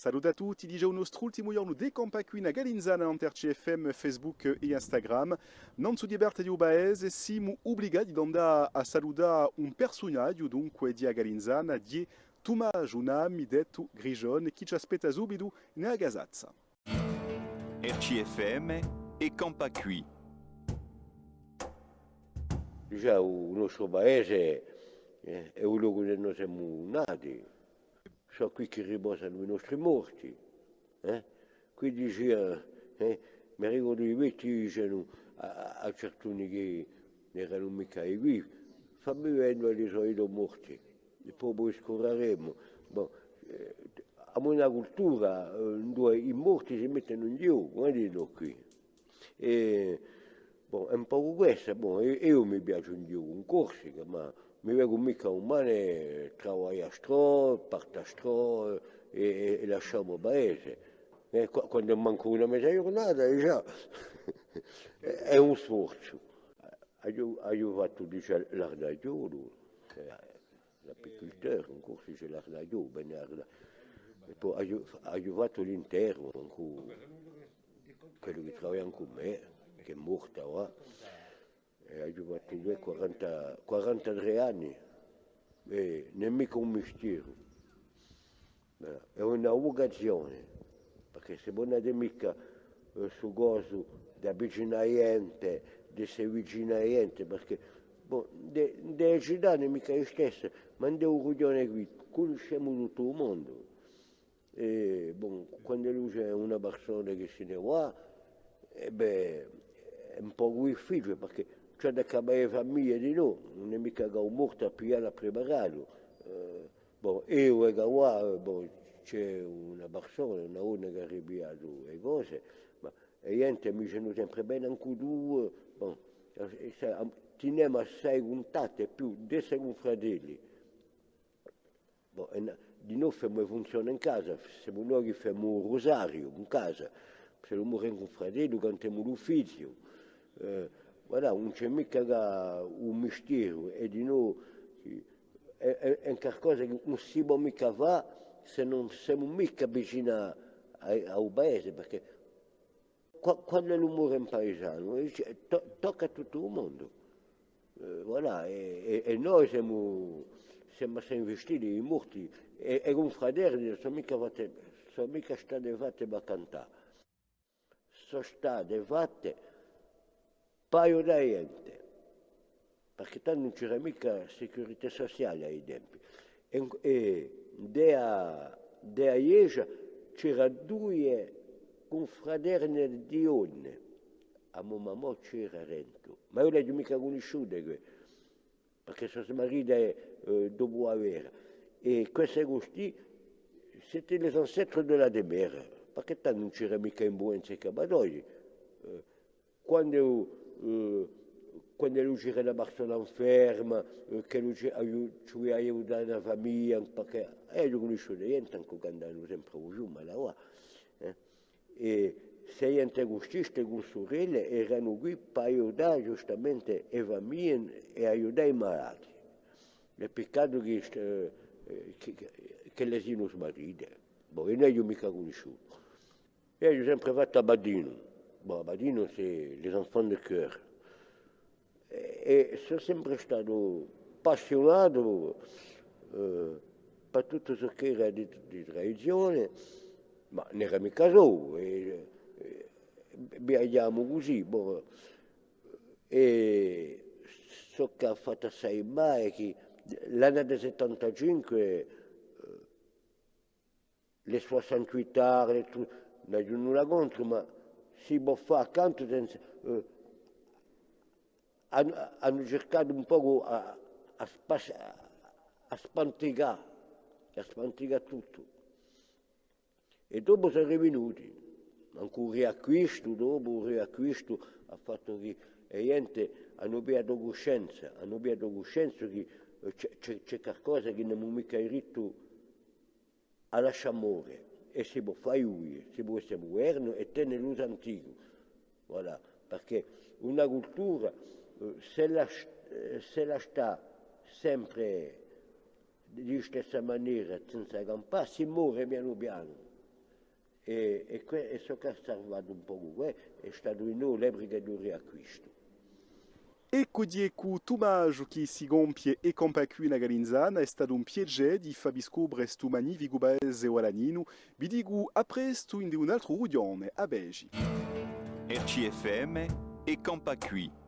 Saluto a tutti, dice un nostro ultimo giorno di campa qui a Galinzana inter CFM, Facebook e Instagram. Non su diverti di Ubaese, siamo obbligati di andare a salutare un personaggio dunque di Galinzana, di Tommaso Junami, detto Grigione, che ci aspetta subito nella Gazazza. RCFM e campa qui. Già il nostro paese è un luogo dove noi siamo nati, sono qui che riposano i nostri morti. Qui diceva, mi ricordo i vecchi dicevano a certi che non erano mica qui, fammi vedere i suoi morti, e poi scorreremo. Bon, abbiamo una cultura dove i morti si mettono in gioco, guardate qui. Bon, è un po' questo, bon, io mi piace un gioco in Corsica, ma mi vedo mica un male lavorare a stro, parte a stro e lasciamo il paese. Quando manco una mezza giornata già è un sforzo. Ho fatto l'ardagiolo, l'apicoltore, in Corsica c'è l'ardagiolo, e poi ho fatto l'interno, quello che lavora con me, che è morta ora, ho fatto 43 anni, e non è mica un mistero, è una vocazione, perché se non è mica su cosa di avvicinamento, di essere vicino a gente, perché delle città non è mica io stesso, ma è un coglione qui, conosciamo tutto il mondo. E quando lui c'è una persona che se ne va, è un po' difficile perché c'è da cambiare famiglia di noi, non è mica che un morto a pigliare a prepararlo. Io e qua c'è una persona, una donna che ha ripiato le cose, ma la gente mi dice sempre bene anche tu, teniamo assai contatti, più di sei fratelli. Di noi funziona in casa, siamo noi che facciamo un rosario in casa, se non muoiono un fratello cantiamo l'ufficio, non c'è mica un mistero e di noi è qualcosa che non si può mica fare se non siamo mica vicini al paese, perché quando l'umore è un paesano tocca a tutto il mondo, e noi siamo investiti in morti e con fratelli sono mica state fatte per cantare, sono state fatte per aiutare la gente, perché tanto non c'era mica sicurezza sociale ai tempi. E della Chiesa c'era due confraternite di donne, a mia mamma c'era Rento, ma io l'ho mica conosciuta, perché sono marita dopo avere. E queste così, siete le ancestre della Demera, perché tanto non c'era mica influenza e Cappadocia. Quando lui c'era una persona inferma, che lui ci aveva aiutato la famiglia, perché io conosco niente, anche quando hanno sempre giù, ma là. E se gente così, con sorelle, erano qui per aiutare giustamente le famiglie e aiutare i malati. Il peccato che le siano smarrite. Io non ho mica conosciuto. Io ho sempre fatto a Badino. A Badino c'est les enfants de cœur. E sono sempre stato appassionato per tutto ciò che era di tradizione, ma non era mica solo. Viaggiamo così. E so che ha fatto assai mai che l'anno del 75 le sue santità, non la contro, ma si può fare accanto hanno cercato un po' a spantigare tutto. E dopo sono rivenuti, anche un riacquisto, dopo un riacquisto ha fatto che la gente hanno preso coscienza che c'è qualcosa che non abbiamo mica diritto a lasciare morire, e si può fare si può essere moderno e tenere l'uso antico, perché una cultura se la sta sempre di stessa maniera senza campare si muore piano piano, e so che è salvato un po' è stato in noi l'ebriga di un riacquisto. Ecco dieku tumaggio che si compie e Campacui na Galinzana è stato un piacere di farvi scoprire stumani Vigubese e Walaninu. Vi dico a presto in un altro rudione a Begi. RCFM e Campacui.